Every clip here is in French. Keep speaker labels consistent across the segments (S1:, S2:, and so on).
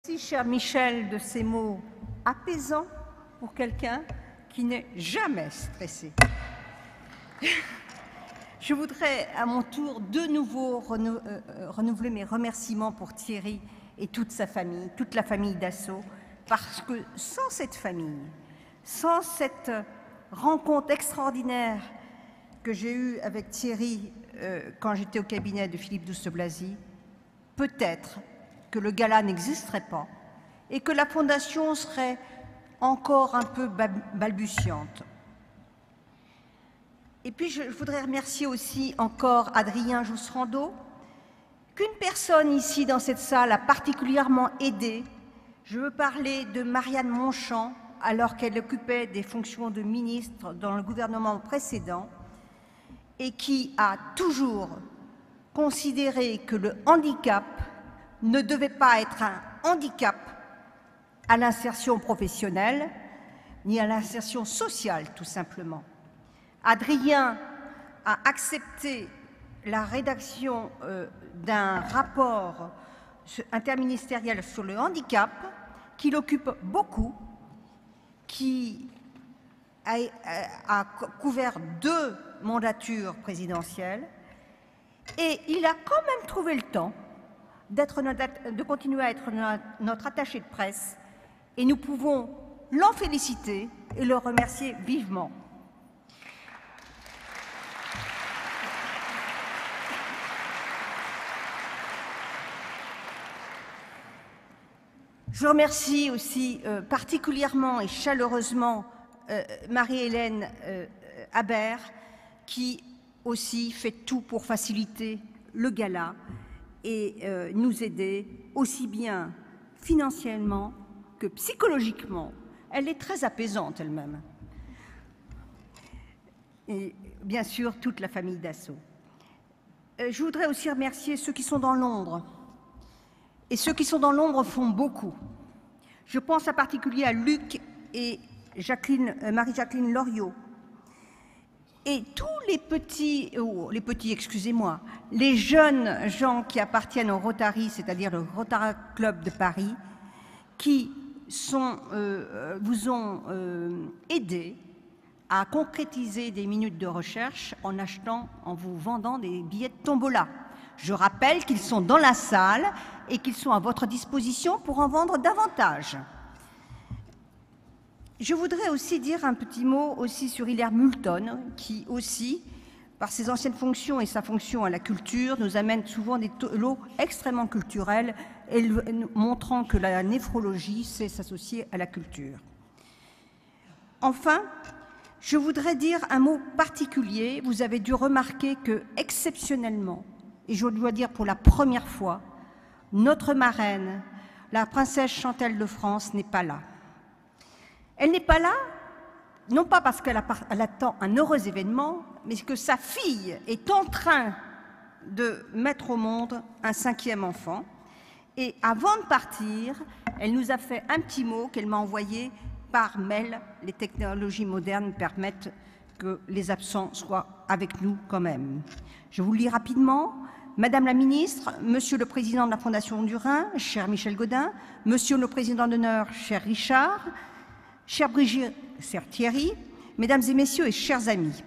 S1: Merci, cher Michel, de ces mots apaisants pour quelqu'un qui n'est jamais stressé. Je voudrais à mon tour de nouveau renouveler mes remerciements pour Thierry et toute sa famille, toute la famille Dassault, parce que sans cette famille, sans cette rencontre extraordinaire que j'ai eue avec Thierry quand j'étais au cabinet de Philippe Douste-Blazy, peut-être que le gala n'existerait pas et que la fondation serait encore un peu balbutiante. Et puis je voudrais remercier aussi encore Adrien Joussrando, qu'une personne ici dans cette salle a particulièrement aidé. Je veux parler de Marianne Monchamp, alors qu'elle occupait des fonctions de ministre dans le gouvernement précédent et qui a toujours considéré que le handicap ne devait pas être un handicap à l'insertion professionnelle, ni à l'insertion sociale, tout simplement. Adrien a accepté la rédaction d'un rapport interministériel sur le handicap, qui l'occupe beaucoup, qui a couvert 2 mandatures présidentielles, et il a quand même trouvé le temps de continuer à être notre attaché de presse, et nous pouvons l'en féliciter et le remercier vivement. Je remercie aussi particulièrement et chaleureusement Marie-Hélène Habert, qui aussi fait tout pour faciliter le gala et nous aider aussi bien financièrement que psychologiquement. Elle est très apaisante elle-même. Et bien sûr, toute la famille Dassault. Je voudrais aussi remercier ceux qui sont dans l'ombre. Et ceux qui sont dans l'ombre font beaucoup. Je pense en particulier à Luc et Marie-Jacqueline Loriot. Et tous les jeunes gens qui appartiennent au Rotary, c'est-à-dire le Rotary Club de Paris, qui vous ont aidé à concrétiser des minutes de recherche en vous vendant des billets de tombola. Je rappelle qu'ils sont dans la salle et qu'ils sont à votre disposition pour en vendre davantage. Je voudrais aussi dire un petit mot aussi sur Hilaire Multon, qui aussi, par ses anciennes fonctions et sa fonction à la culture, nous amène souvent des lots extrêmement culturels, montrant que la néphrologie sait s'associer à la culture. Enfin, je voudrais dire un mot particulier. Vous avez dû remarquer que, exceptionnellement, et je dois dire pour la première fois, notre marraine, la princesse Chantelle de France, n'est pas là. Elle n'est pas là, non pas parce qu'elle attend un heureux événement, mais que sa fille est en train de mettre au monde un 5e enfant. Et avant de partir, elle nous a fait un petit mot qu'elle m'a envoyé par mail. Les technologies modernes permettent que les absents soient avec nous quand même. Je vous le lis rapidement. Madame la ministre, Monsieur le Président de la Fondation du Rhin, cher Michel Gaudin, Monsieur le Président d'honneur, cher Richard, chère Brigitte, cher Thierry, Mesdames et Messieurs et chers amis,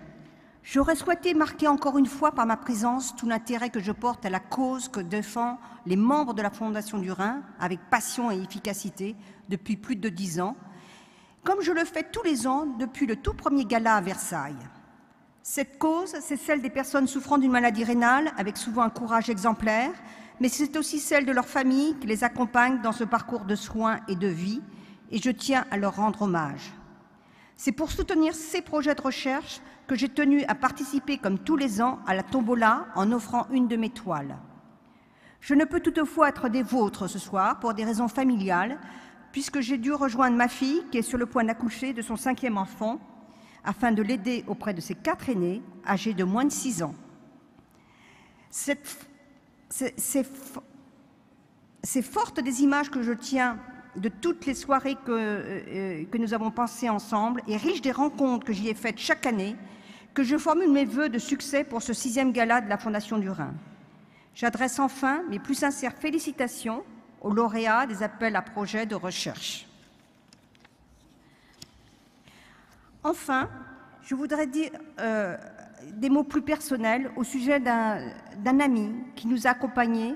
S1: j'aurais souhaité marquer encore une fois par ma présence tout l'intérêt que je porte à la cause que défendent les membres de la Fondation du Rhin avec passion et efficacité depuis plus de 10 ans, comme je le fais tous les ans depuis le tout premier gala à Versailles. Cette cause, c'est celle des personnes souffrant d'une maladie rénale, avec souvent un courage exemplaire, mais c'est aussi celle de leurs familles qui les accompagnent dans ce parcours de soins et de vie, et je tiens à leur rendre hommage. C'est pour soutenir ces projets de recherche que j'ai tenu à participer, comme tous les ans, à la tombola en offrant une de mes toiles. Je ne peux toutefois être des vôtres ce soir pour des raisons familiales, puisque j'ai dû rejoindre ma fille qui est sur le point d'accoucher de son 5e enfant, afin de l'aider auprès de ses 4 aînés, âgés de moins de 6 ans. C'est forte des images que je tiens de toutes les soirées que nous avons passées ensemble et riche des rencontres que j'y ai faites chaque année, que je formule mes vœux de succès pour ce 6e gala de la Fondation du Rhin. J'adresse enfin mes plus sincères félicitations aux lauréats des appels à projets de recherche. Enfin, je voudrais dire des mots plus personnels au sujet d'un ami qui nous a accompagnés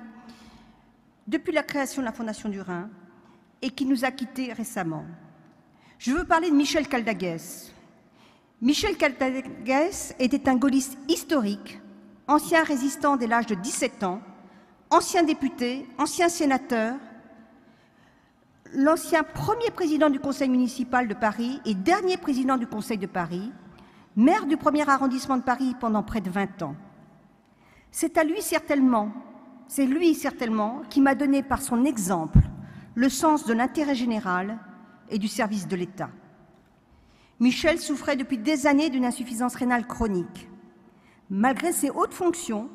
S1: depuis la création de la Fondation du Rhin et qui nous a quittés récemment. Je veux parler de Michel Caldaguès. Michel Caldaguès était un gaulliste historique, ancien résistant dès l'âge de 17 ans, ancien député, ancien sénateur, l'ancien premier président du conseil municipal de Paris et dernier président du conseil de Paris, maire du 1er arrondissement de Paris pendant près de 20 ans. C'est lui certainement qui m'a donné par son exemple le sens de l'intérêt général et du service de l'État. Michel souffrait depuis des années d'une insuffisance rénale chronique. Malgré ses hautes fonctions,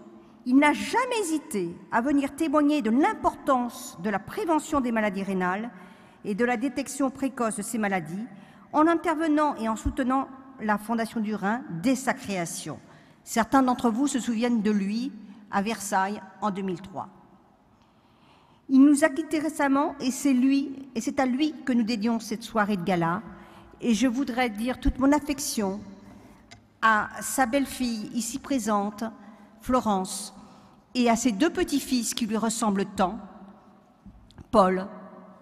S1: il n'a jamais hésité à venir témoigner de l'importance de la prévention des maladies rénales et de la détection précoce de ces maladies, en intervenant et en soutenant la Fondation du Rhin dès sa création. Certains d'entre vous se souviennent de lui à Versailles en 2003. Il nous a quittés récemment et c'est à lui que nous dédions cette soirée de gala. Et je voudrais dire toute mon affection à sa belle-fille ici présente, Florence, et à ses deux petits-fils qui lui ressemblent tant, Paul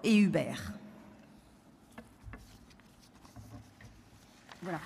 S1: et Hubert. Voilà.